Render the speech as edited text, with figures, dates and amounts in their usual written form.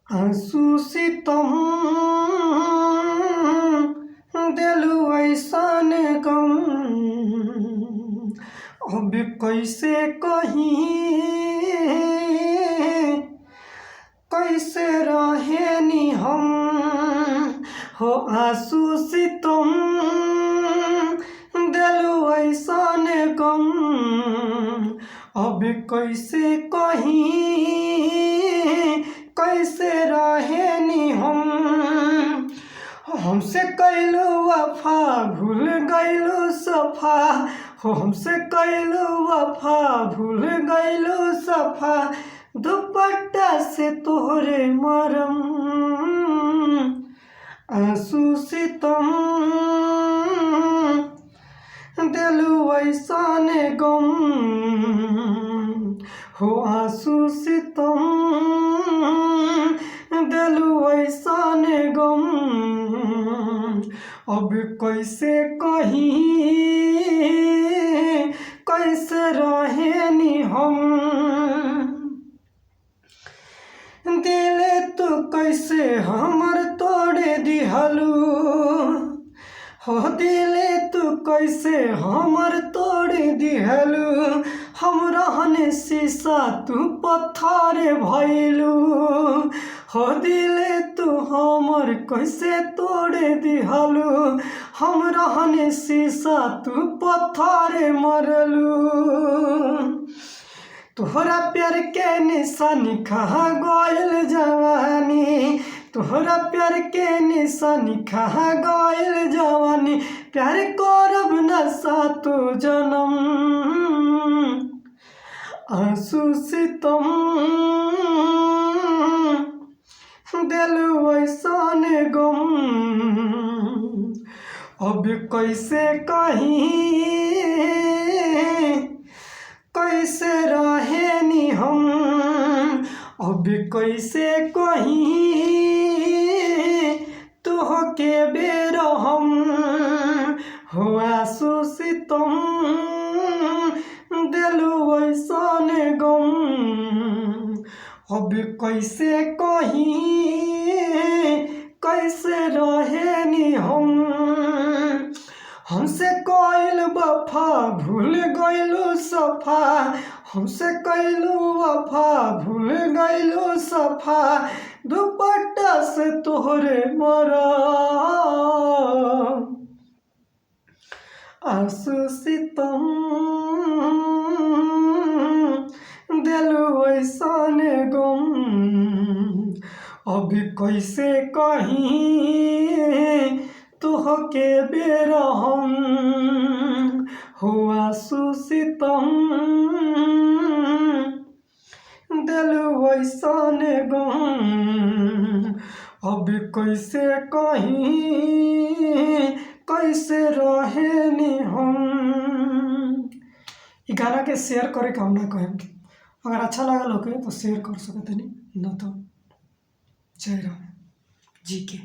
आंसू से तुम दिलु ऐसन गम, अब कैसे कहीं कैसे रहेनी हम हो। आंसू से तुम दिलु ऐसन गम, अब कैसे कहीं कैसे रहेनी हम। हमसे कैलू वफा भूल गैलू सफा हो, हमसे कैलू वफा भूल गैलू सफा। दुपट्टा से तोहरे मरम, आंसू से तुम दिलु ऐसन गम हो। आंसू से तुम दिलु ऐसन गम, अब कैसे कहीं कैसे रहेनी हम। दिल तो कैसे हमर तोड़ दिहलू हो, दिल तू कैसे हमर तोड़ दिहलू। हम रहने शीशा तू पत्थर भैलू हो, दिल तू हमर कैसे तोड़ दिहलू। हम रहने शीशा तू पत्थर मरलू। तोहरा प्यार के निशानी कहाँ गइल जवानी, तोहरा प्यार के निशानी कहाँ गइल जवानी। प्यार करब न सातो जन्म, आंसू से तुम दिलु ऐसन गम, अब कैसे कहीं कैसे रहेनी हम। अब कैसे कहीं तोहके बेरहम हो। आंसू से तुम दिलु ऐसन गम, अब कैसे कहीं कैसे रहेनी हम। हमसे कइल वफा भूल गइलू सफा, हमसे कइलू वफा भूल गइलू सफा। दुपट्टा से तोहरे मरम, आंसू से तुम दिलु ऐसन गम, अब कैसे कहीं तोहके बेरहम हो। आंसू से तुम दिलु ऐसन गम, अब कैसे कहीं कैसे रहेनी हम। ई गाना के शेयर करे के हम ना कहें, अगर अच्छा लगल होके तो शेयर कर सकते नहीं, न तो जय राम जी के।